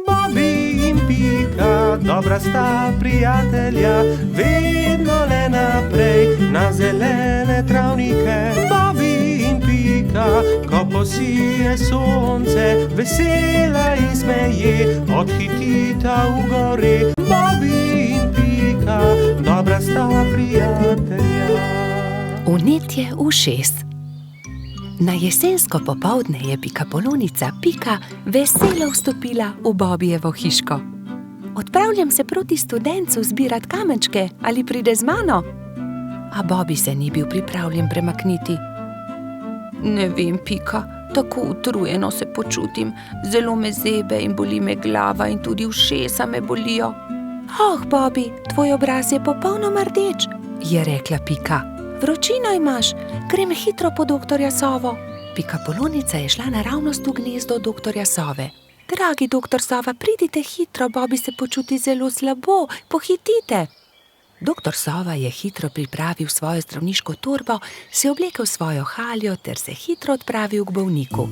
Bobby in Pika, dobra sta prijatelja, vedno le naprej na zelene travnike. Bobby in Pika, ko posije sonce, vesela in smeje, odhitita v gori. Bobby in Pika, dobra sta prijatelja. Vnetje ušes. Na jesensko popoldne je pikapolonica Pika veselo vstopila v Bobbyjevo hiško. Odpravljam se proti studencu zbirat kamenčke, ali pride z mano? A Bobby se ni bil pripravljen premakniti. Ne vem, Pika, tako utrujeno se počutim. Zelo me zebe in boli me glava in tudi ušesa me bolijo. Bobby, tvoj obraz je popolnoma rdeč, je rekla Pika. Vročino imaš, grem hitro po doktorja Sovo. Pikapolonica je šla naravnost v gnezdo doktorja Sove. Dragi doktor Sova, pridite hitro, Bobby se počuti zelo slabo, pohitite. Doktor Sova je hitro pripravil svojo zdravniško torbo, si oblekel svojo haljo ter se hitro odpravil k bolniku.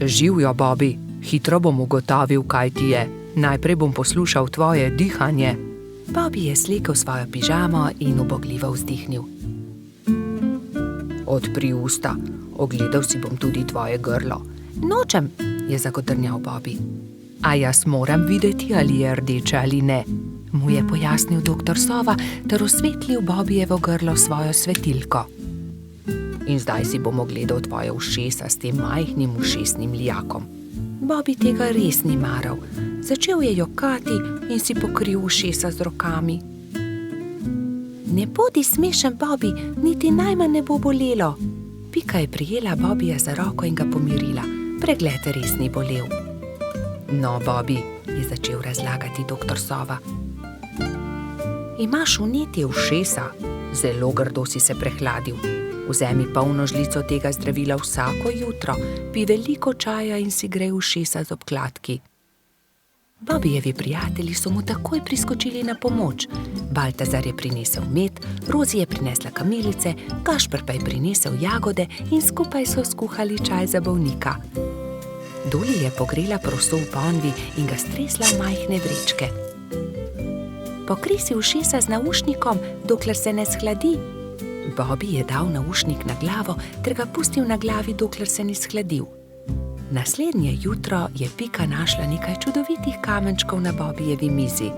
Živjo, Bobby, hitro bom ugotovil, kaj ti je. Najprej bom poslušal tvoje dihanje. Bobby je slekel svojo pižamo in ubogljivo vzdihnil. Odpri usta, ogledal si bom tudi tvoje grlo. Nočem, je zagodrnjal Bobby. A jaz moram videti, ali je rdeče ali ne, mu je pojasnil doktor Sova ter osvetlil Bobbyjevo grlo svojo svetilko. In zdaj si bom ogledal tvoje ušesa s tem majhnim ušesnim lijakom. Bobby tega res ni maral. Začel je jokati in si pokril ušesa z rokami. Ne bodi smešen, Bobby, niti najmanj ne bo bolelo. Pika je prijela Bobbyja za roko in ga pomirila. Pregled res ni bolel. No, Bobby, je začel razlagati doktor Sova. Imaš vnetje ušesa, zelo grdo si se prehladil. Vzemi polno žlico tega zdravila vsako jutro, pij veliko čaja in si grej ušesa z obkladki. Bobbyjevi prijatelji so mu takoj priskočili na pomoč. Baltazar je prinesel med, Rozi je prinesla kamilice, Gašper pa je prinesel jagode in skupaj so skuhali čaj za bolnika. Doli je pogrela proso v ponvi in ga stresla v majhne vrečke. Pokri si ušesa z naušnikom, dokler se ne shladi. Bobby je dal naušnik na glavo ter ga pustil na glavi, dokler se ni shladil. Naslednje jutro je Pika našla nekaj čudovitih kamenčkov na Bobbyjevi mizi.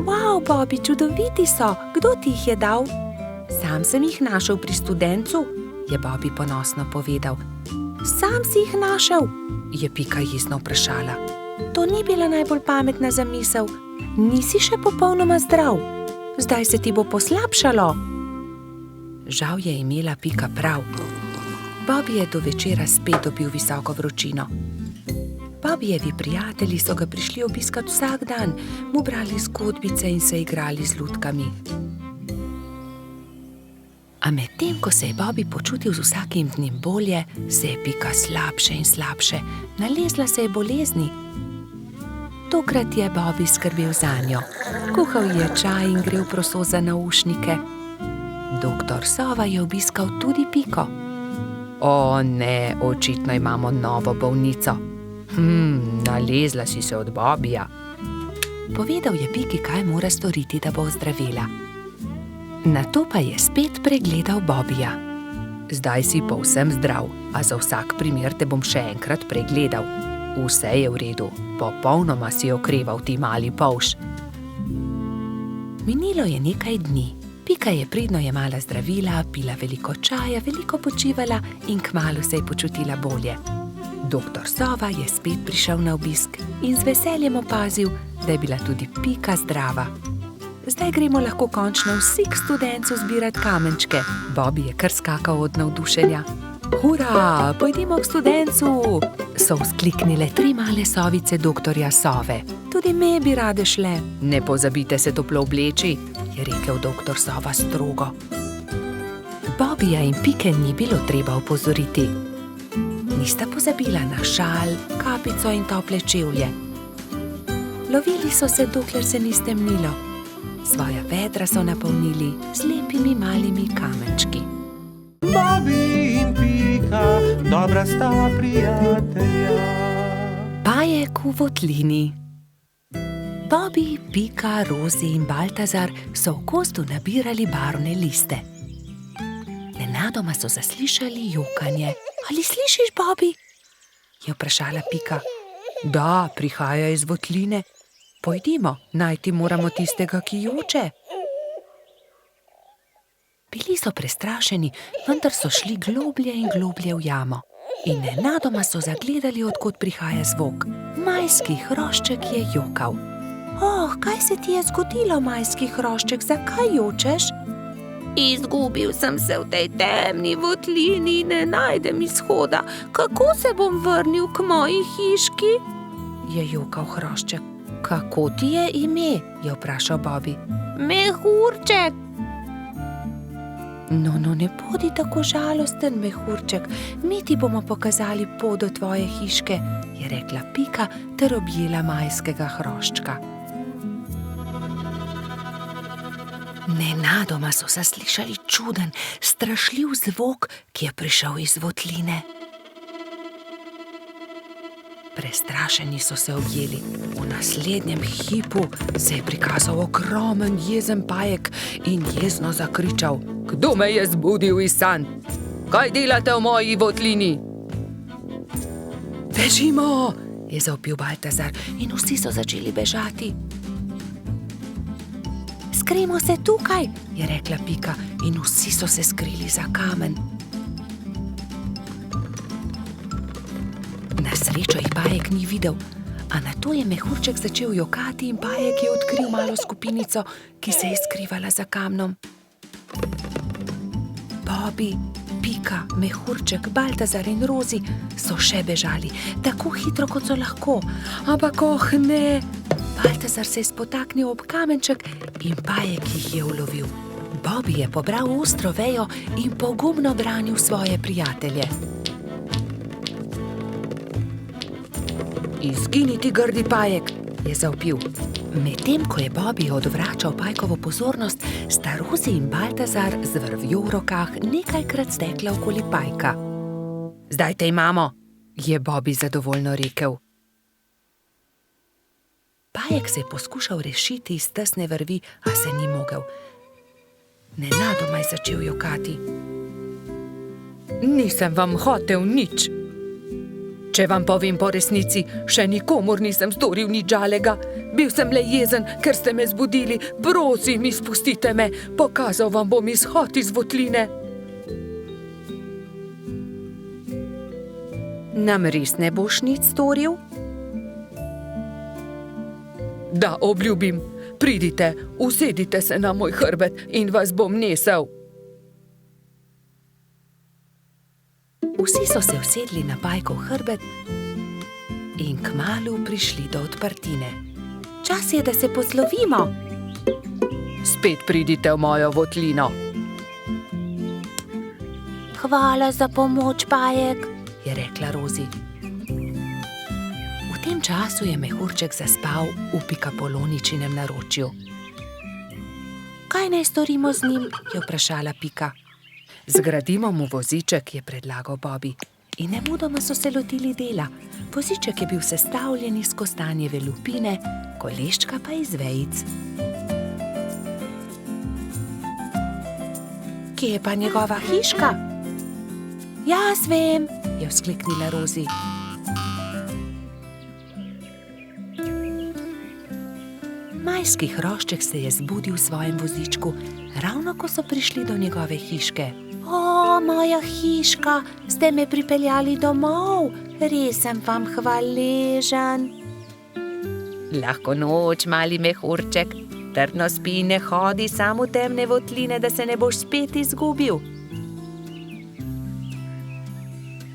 Wow, Bobby, čudoviti so! Kdo ti jih je dal? Sam sem jih našel pri studencu, je Bobby ponosno povedal. Sam si jih našel? Je Pika jezno vprašala. To ni bila najbolj pametna zamisel. Nisi še popolnoma zdrav. Zdaj se ti bo poslabšalo. Žal je imela Pika prav. Bobby je do večera spet dobil visoko vročino. Bobbyjevi prijatelji so ga prišli obiskat vsak dan, mu brali zgodbice in se igrali z lutkami. A medtem, ko se je Bobby počutil z vsakim dnem bolje, se je Pika slabše in slabše. Nalezla se je bolezni. Tokrat je Bobby skrbel zanjo. Kuhal je čaj in grel proso za naušnike. Doktor Sova je obiskal tudi Piko. O ne, očitno imamo novo bolnico. Nalezla si se od Bobbyja. Povedal je Piki, kaj mora storiti, da bo ozdravila. Nato pa je spet pregledal Bobbyja. Zdaj si povsem zdrav, a za vsak primer te bom še enkrat pregledal. Vse je v redu, popolnoma si okreval, ti mali polž. Minilo je nekaj dni. Pika je pridno jemala zdravila, pila veliko čaja, veliko počivala in kmalu se je počutila bolje. Doktor Sova je spet prišel na obisk in z veseljem opazil, da je bila tudi Pika zdrava. Zdaj gremo lahko končno vsi k studencu zbirat kamenčke. Bobby je kar skakal od navdušenja. Hura, pojdimo k studencu, so vzkliknile 3 male sovice doktorja Sove. Tudi me bi rade šle. Ne pozabite se toplo obleči, je rekel doktor Sova strogo. Bobbyja in Pike ni bilo treba opozoriti. Nista pozabila na šal, kapico in tople čevlje. Lovili so se, dokler se ni stemnilo. Svoja vedra so napolnili z lepimi malimi kamenčki. dobra sta prijatelja. Pajek v votlini. Bobby, Pika, Rozi in Baltazar so v gozdu nabirali barvne liste. Nenadoma so zaslišali jokanje. Ali slišiš, Bobby? Je vprašala Pika. Da, prihaja iz votline. Pojdimo, najti moramo tistega, ki joče. Bili so prestrašeni, vendar so šli globlje in globlje v jamo. In nenadoma so zagledali, od kod prihaja zvok. Majski hrošček je jokal. Oh, kaj se ti je zgodilo, majski hrošček, zakaj jočeš? Izgubil sem se v tej temni votlini in ne najdem izhoda. Kako se bom vrnil k moji hiški? Je jokal hrošček. Kako ti je ime? Je vprašal Bobby. Mehurček. No, ne bodi tako žalosten, mehurček. Mi ti bomo pokazali pot do tvoje hiške, je rekla Pika ter objela majskega hroščka. Nenadoma so zaslišali čuden, strašljiv zvok, ki je prišel iz votline. Prestrašeni so se objeli. V naslednjem hipu se je prikazal ogromen jezen pajek in jezno zakričal: Kdo me je zbudil iz sanj? Kaj delate v moji votlini? Bežimo, je zavpil Baltazar in vsi so začeli bežati. Skrimo se tukaj, je rekla Pika in vsi so se skrili za kamen. Na srečo jih pajek ni videl, a nato je mehurček začel jokati in pajek je odkril malo skupinico, ki se je skrivala za kamnom. Bobby, Pika, mehurček, Baltazar in Rozi so še bežali, tako hitro, kot so lahko. Ampak ne! Baltazar se je spotaknil ob kamenček in pajek jih je ulovil. Bobby je pobral ostro vejo in pogumno branil svoje prijatelje. Izgini ti, grdi pajek, je zavpil. Medtem ko je Bobby odvračal pajkovo pozornost, sta Rozi in Baltazar z vrvjo v rokah nekajkrat stekla okoli pajka. Zdaj te imamo, je Bobby zadovoljno rekel. Pajek se je poskušal rešiti iz tesne vrvi, a se ni mogel. Nenadoma je začel jokati. Nisem vam hotel nič. Če vam povem po resnici, še nikomur nisem storil nič žalega. Bil sem le jezen, ker ste me zbudili. Prosim, izpustite me. Pokazal vam bom izhod iz votline. Nam res ne boš nič storil? Da, obljubim. Pridite, usedite se na moj hrbet in vas bom nesel. Vsi so se usedli na pajkov hrbet in kmalu prišli do odprtine. Čas je, da se poslovimo. Spet pridite v mojo votlino. Hvala za pomoč, pajek, je rekla Rozi. V tem času je mehurček zaspal v Pikapoloničinem naročju. Kaj naj storimo z njim, je vprašala Pika. Zgradimo mu voziček, je predlagal Bobby. In nemudoma so se lotili dela. Voziček je bil sestavljen iz kostanjeve lupine, koleščka pa iz vejic. Kje je pa njegova hiška? Jaz vem, je vzkliknila Rozi. Majski hrošček se je zbudil v svojem vozičku, ravno ko so prišli do njegove hiške. O, moja hiška, ste me pripeljali domov, res sem vam hvaležen. Lahko noč, mali mehurček, trdno spi in ne hodi samo v temne votline, da se ne boš spet izgubil.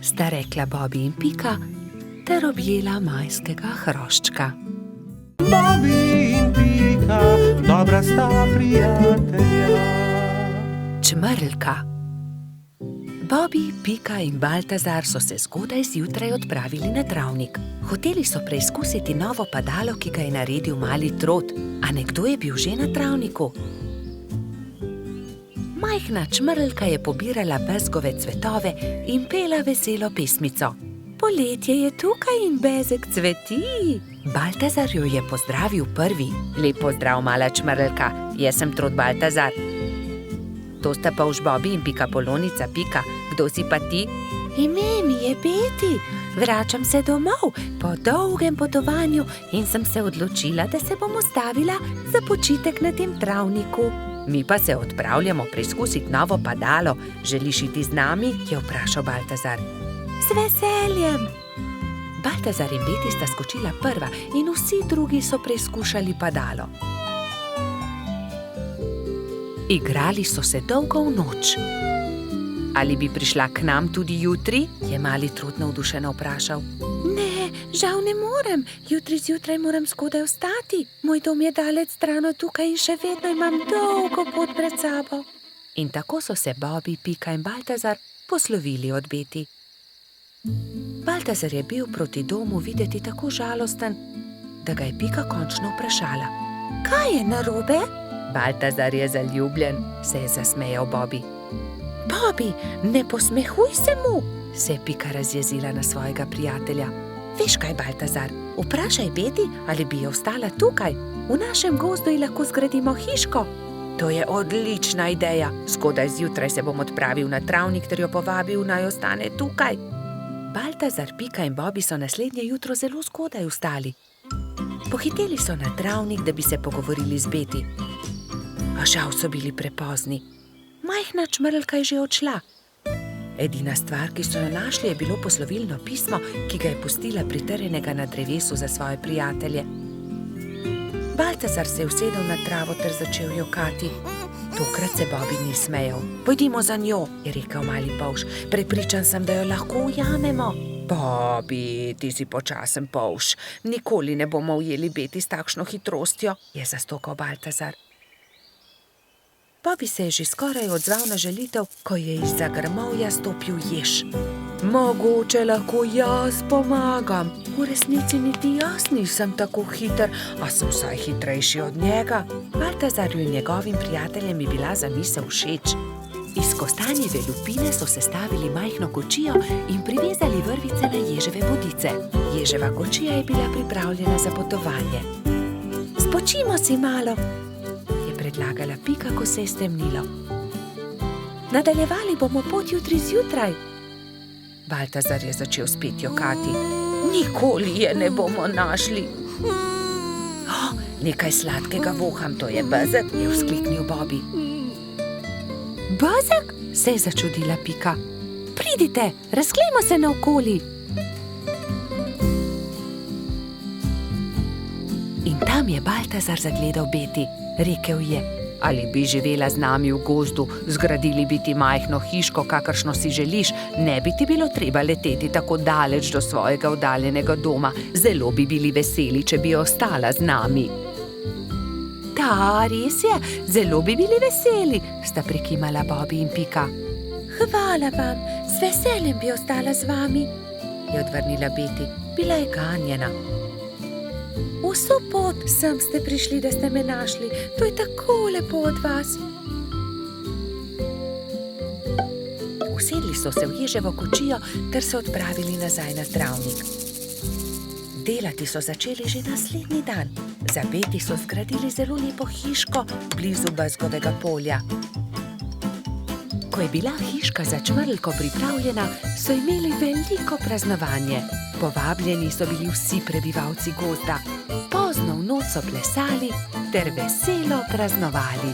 Sta rekla Bobby in Pika ter objela majskega hroščka. Bobby in Pika, dobra sta prijatelja. Čmrlka. Bobby, Pika in Baltazar so se zgodaj zjutraj odpravili na travnik. Hoteli so preizkusiti novo padalo, ki ga je naredil mali Trot. A nekdo je bil že na travniku. Majhna čmrlka je pobirala bezgove cvetove in pela veselo pesmico. Poletje je tukaj in bezeg cveti. Baltazar jo je pozdravil prvi. Lep pozdrav, mala čmrlka, jaz sem Trod Baltazar. To sta Polž Bobi in Pika Polonica. Pika, kdo si pa ti? Ime mi je Beti, vračam se domov po dolgem potovanju in sem se odločila, da se bom ustavila za počitek na tem travniku. Mi pa se odpravljamo preizkusiti novo padalo. Želiš iti z nami? Je vprašal Baltazar. Z veseljem. Baltazar in Beti sta skočila prva in vsi drugi so preizkušali padalo. Igrali so se dolgo v noč. Ali bi prišla k nam tudi jutri? Je mali Trod navdušeno vprašal. Ne, žal ne morem. Jutri zjutraj moram zgodaj vstati. Moj dom je daleč stran od tukaj in še vedno imam dolgo pot pred sabo. In tako so se Bobi, Pika in Baltazar poslovili od Beti. Baltazar je bil proti domu videti tako žalosten, da ga je Pika končno vprašala. Kaj je narobe? Baltazar je zaljubljen, se je zasmejal Bobi. Bobi, ne posmehuj se mu, se je Pika razjezila na svojega prijatelja. Veš kaj, Baltazar, vprašaj Beti, ali bi jo ostala tukaj. V našem gozdu ji lahko zgradimo hiško. To je odlična ideja. Zgodaj zjutraj se bom odpravil na travnik ter jo povabil, naj ostane tukaj. Baltazar, Pika in Bobi so naslednje jutro zelo zgodaj vstali. Pohiteli so na travnik, da bi se pogovorili z Beti. A žal so bili prepozni. Majhna čmrlka je že odšla. Edina stvar, ki so jo našli, je bilo poslovilno pismo, ki ga je pustila pritrjenega na drevesu za svoje prijatelje. Baltazar se je usedel na travo ter začel jokati. Tokrat se Bobi ni smejal. Pojdimo za njo, je rekel mali polž. Prepričan sem, da jo lahko ujamemo. Bobi, ti si počasen polž. Nikoli ne bomo ujeli Beti s takšno hitrostjo, je zastokal Baltazar. Bobi se je že skoraj odzval na želitev, ko je izza grmovja stopil jež. Mogoče lahko jaz pomagam. V resnici niti jaz nisem tako hiter, a sem vsaj hitrejši od njega. Baltazarju in njegovim prijateljem je bila zamisel všeč. Iz kostanjeve lupine so sestavili majhno kočijo in privezali vrvice na ježeve bodice. Ježeva kočija je bila pripravljena za potovanje. Spočimo si malo, predlagala Pika, ko se je stemnilo. Nadaljevali bomo pot jutri zjutraj. Baltazar je začel spet jokati. Nikoli je ne bomo našli. Nekaj sladkega voham, to je bezeg, je vzkliknil Bobi. Bezeg? Se je začudila Pika. Pridite, razglejmo se naokoli. In tam je Baltazar zagledal Beti. Rekel je, ali bi živela z nami v gozdu, zgradili bi ti majhno hiško, kakršno si želiš, ne bi ti bilo treba leteti tako daleč do svojega oddaljenega doma. Zelo bi bili veseli, če bi ostala z nami. Da, res je, zelo bi bili veseli, sta prikimala Bobi in Pika. Hvala vam, z veseljem bi ostala z vami, je odvrnila Beti. Bila je ganjena. Vso pot sem ste prišli, da ste me našli. To je tako lepo od vas. Usedli so se v ježevo kočijo ter se odpravili nazaj na travnik. Delati so začeli že naslednji dan. Za Beti so zgradili zelo lepo hiško blizu bezgovega polja. Ko je bila hiška za čmrlko pripravljena, so imeli veliko praznovanje. Povabljeni so bili vsi prebivalci gozda. Pozno v noč so plesali ter veselo praznovali.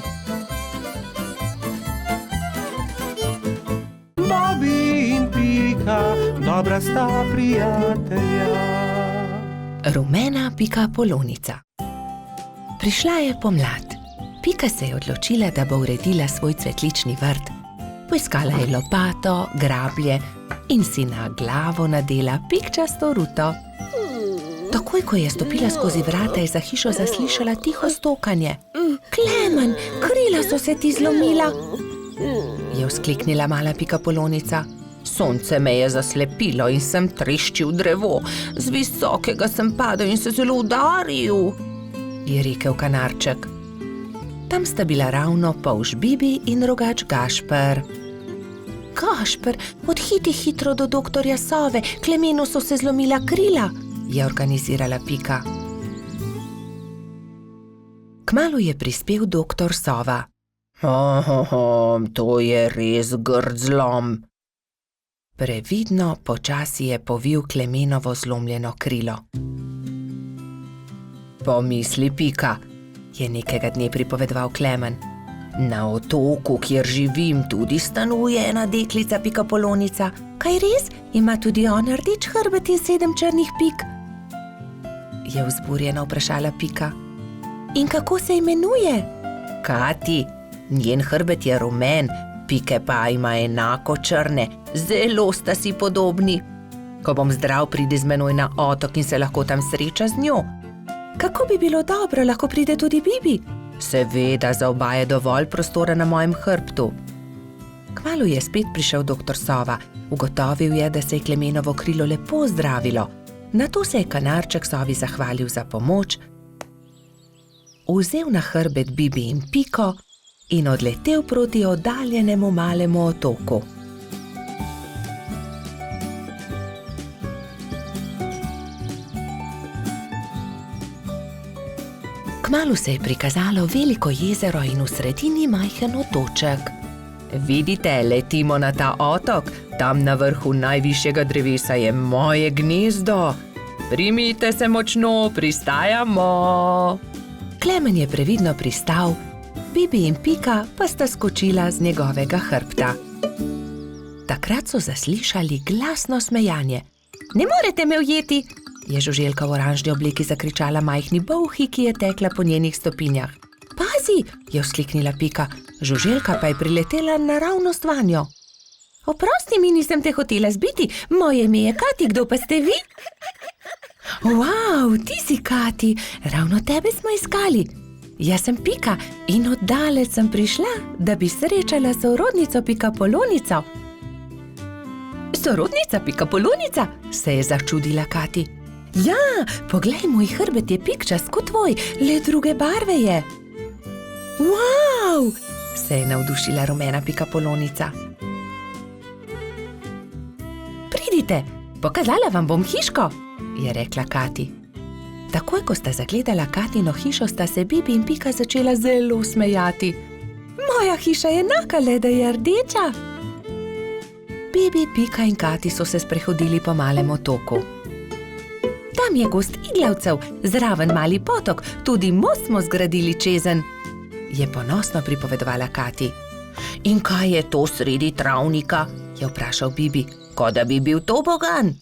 Bobi in Pika, dobra sta prijatelja. Rumena Pika Polonica. Prišla je pomlad. Pika se je odločila, da bo uredila svoj cvetlični vrt. Poiskala je lopato, grablje in si na glavo nadela pikčasto ruto. Takoj, ko je stopila skozi vrata, je za hišo zaslišala tiho stokanje. Klemen, krila so se ti zlomila, je vzkliknila mala Pika Polonica. Sonce me je zaslepilo in sem treščil drevo. Z visokega sem padel in se zelo udaril, je rekel kanarček. Tam sta bila ravno polž Bibi in rogač Gašper. Gašper, odhiti hitro do doktorja Sove, Klemenu so se zlomila krila, je organizirala Pika. Kmalu je prispel doktor Sova. To je res grd zlom. Previdno počasi je povil Klemenovo zlomljeno krilo. Pomisli, Pika, je nekega dne pripovedoval Klemen. Na otoku, kjer živim, tudi stanuje ena deklica Pikapolonica. Kaj res? Ima tudi ona rdeč hrbet in 7 črnih pik? Je vzburjeno vprašala Pika. In kako se imenuje? Kati, njen hrbet je rumen, pike pa ima enako črne, zelo sta si podobni. Ko bom zdrav, pridi z menoj na otok in se lahko tam sreča z njo. Kako bi bilo dobro, lahko pride tudi Bibi? Seveda, za oba je dovolj prostora na mojem hrbtu. Kmalu je spet prišel doktor Sova. Ugotovil je, da se je Klemenovo krilo lepo zdravilo. Nato se je kanarček Sovi zahvalil za pomoč, vzel na hrbet Bibi in Piko in odletel proti oddaljenemu malemu otoku. Kmalu se je prikazalo veliko jezero in v sredini majhen otoček. Vidite, letimo na ta otok, tam na vrhu najvišjega drevesa je moje gnezdo. Primite se močno, pristajamo. Klemen je previdno pristal, Bibi in Pika pa sta skočila z njegovega hrbta. Takrat so zaslišali glasno smejanje. Ne morete me ujeti, je žuželka v oranžni obleki zakričala majhni bolhi, ki je tekla po njenih stopinjah. Pazi, je vzkliknila Pika, žuželka pa je priletela naravnost vanjo. Oprosti mi, nisem te hotela zbiti, moje ime je Kati, kdo pa ste vi? Wow, ti si Kati, ravno tebe smo iskali. Jaz sem Pika in oddaleč sem prišla, da bi srečala sorodnico Pikapolonico. Sorodnica Pikapolonica, se je začudila Kati. Ja, poglej, moj hrbet je pikčast kot tvoj, le druge barve je. Wow, se je navdušila rumena Pikapolonica. Pridite, pokazala vam bom hiško, je rekla Kati. Takoj, ko sta zagledala Katino hišo, sta se Bibi in Pika začela zelo smejati. Moja hiša je enaka, le da je rdeča. Bibi, Pika in Kati so se sprehodili po malem otoku. Tam je gozd iglavcev, zraven mali potok, tudi most smo zgradili čezenj, je ponosno pripovedovala Kati. In kaj je to sredi travnika? Je vprašal Bibi, kot da bi bil tobogan.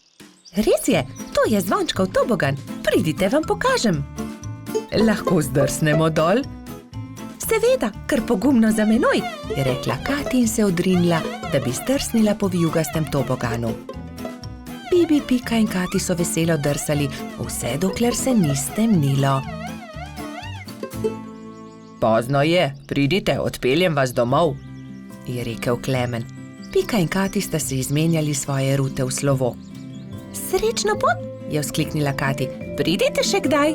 Res je, to je zvončkov tobogan, pridite, vam pokažem. Lahko zdrsnemo dol? Seveda, kar pogumno za menoj, je rekla Kati in se odrinila, da bi zdrsnila po vijugastem toboganu. Bibi, Pika in Kati so veselo drsali, vse dokler se ni stemnilo. Pozno je, pridite, odpeljem vas domov, je rekel Klemen. Pika in Kati sta se izmenjali svoje rute v slovo. Srečno pot, je vzkliknila Kati, pridite še kdaj.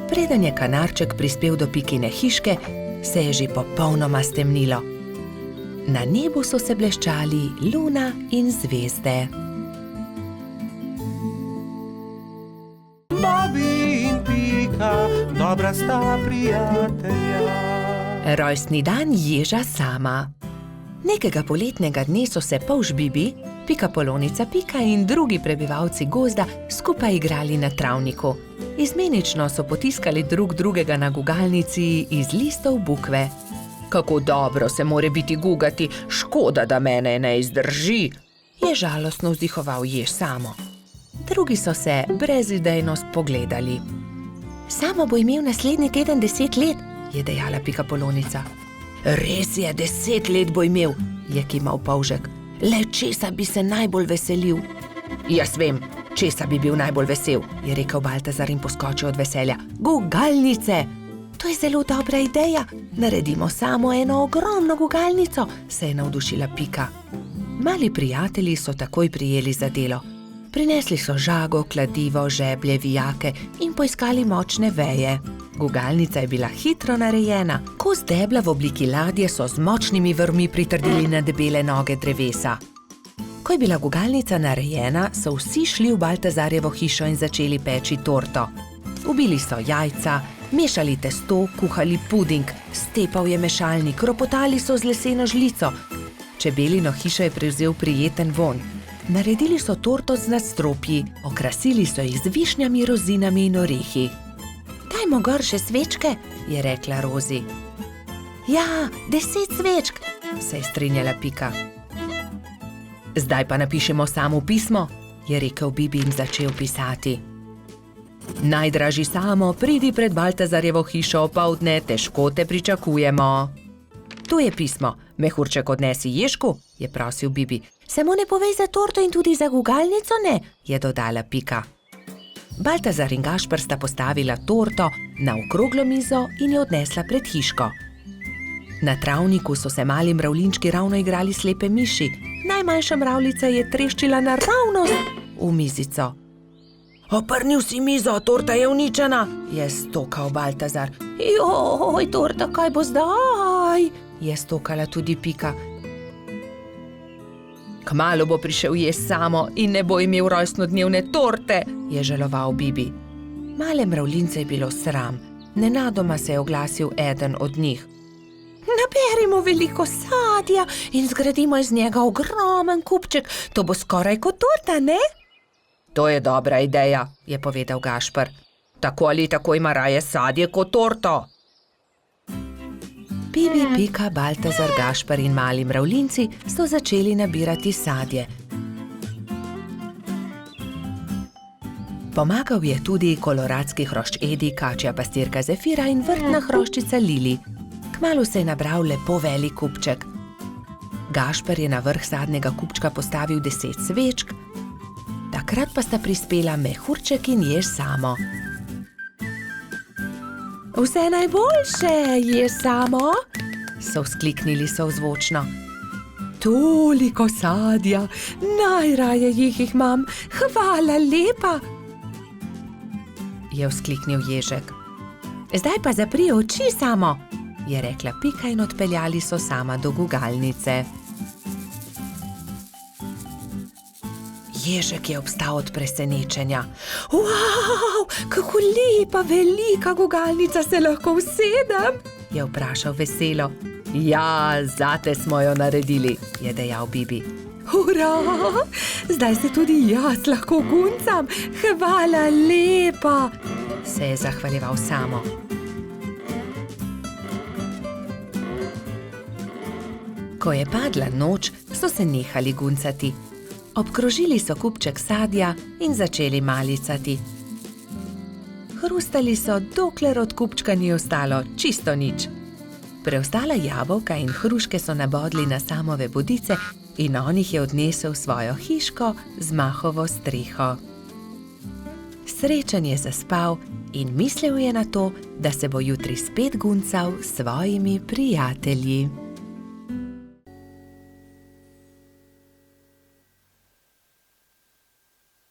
Preden je kanarček prispel do Pikine hiške, se je že popolnoma stemnilo. Na nebu so se bleščali luna in zvezde. Bobby in Pika, dobra sta prijatelja. Rojstni dan ježa Sama. Nekega poletnega dne so se polž Bibi, Pikapolonica Pika in drugi prebivalci gozda skupaj igrali na travniku. Izmenično so potiskali drug drugega na gugalnici iz listov bukve. Kako dobro se more biti gugati, škoda, da mene ne izdrži, je žalostno vzdihoval jež Samo. Drugi so se brezidejno spogledali. Samo bo imel naslednji teden 10 let, je dejala Pikapolonica. Res je, 10 let bo imel, je kimal polžek. Le česa bi se najbolj veselil? Jaz vem, česa bi bil najbolj vesel, je rekel Baltazar in poskočil od veselja. Gugalnice! To je zelo dobra ideja. Naredimo samo eno ogromno gugalnico, se je navdušila Pika. Mali prijatelji so takoj prijeli za delo. Prinesli so žago, kladivo, žeblje, vijake in poiskali močne veje. Gugalnica je bila hitro narejena. Kos debla v obliki ladje so z močnimi vrvmi pritrdili na debele noge drevesa. Ko je bila gugalnica narejena, so vsi šli v Baltazarjevo hišo in začeli peči torto. Ubili so jajca, mešali testo, kuhali puding, stepal je mešalnik, ropotali so z leseno žlico. Čebelino hišo je prevzel prijeten vonj. Naredili so torto z nadstropji, okrasili so jih z višnjami, rozinami in orehi. Dajmo gor še svečke, je rekla Rozi. Ja, 10 svečk, se je strinjala Pika. Zdaj pa napišemo samo pismo, je rekel Bibi in začel pisati. Najdražji Samo, pridi pred Baltazarjevo hišo opoldne, težko te pričakujemo. Tu je pismo, mehurček odnesi Ježku, je prosil Bibi. Samo ne povej za torto in tudi za gugalnico ne, je dodala Pika. Baltazar in Gašper sta postavila torto na okroglo mizo in jo odnesla pred hiško. Na travniku so se mali mravljinčki ravno igrali slepe miši. Najmanjša mravljica je treščila naravnost v mizico. Oprnil si mizo, torta je uničena, je stokal Baltazar. Joj, torta, kaj bo zdaj? Je stokala tudi Pika. Kmalu bo prišel jest Samo in ne bo imel rojstnodnevne torte, je žaloval Bibi. Male mravljince je bilo sram. Nenadoma se je oglasil eden od njih. Naberimo veliko sadja in zgradimo iz njega ogromen kupček. To bo skoraj kot torta, ne? To je dobra ideja, je povedal Gašper. Tako ali tako ima raje sadje kot torto. Bibi, Pika, Baltazar, Gašper in mali mravljinci so začeli nabirati sadje. Pomagal je tudi koloradski hrošč Edi, kačja pastirka Zefira in vrtna hroščica Lili. Kmalu se je nabral lepo velik kupček. Gašper je na vrh sadnega kupčka postavil 10 svečk, takrat pa sta prispela mehurček in Jež Samo. Vse najboljše, Jež Samo, so vzkliknili sozvočno. Toliko sadja, najraje jih imam, hvala lepa, je vzkliknil Ježek. Zdaj pa zapri oči, Samo, je rekla Pika in odpeljali so Sama do gugalnice. Ježek je obstal od presenečenja. Wow, kako lepa, velika gugalnica, se lahko usedem? Je vprašal veselo. Ja, zate smo jo naredili, je dejal Bibi. Hurra, zdaj se tudi jaz lahko guncam, hvala lepa, se je zahvaljeval Samo. Ko je padla noč, so se nehali guncati. Obkrožili so kupček sadja in začeli malicati. Hrustali so, dokler od kupčka ni ostalo čisto nič. Preostala jabolka in hruške so nabodli na Samove bodice in on jih je odnesel v svojo hiško z mahovo streho. Srečen je zaspal in mislil je na to, da se bo jutri spet guncal s svojimi prijatelji.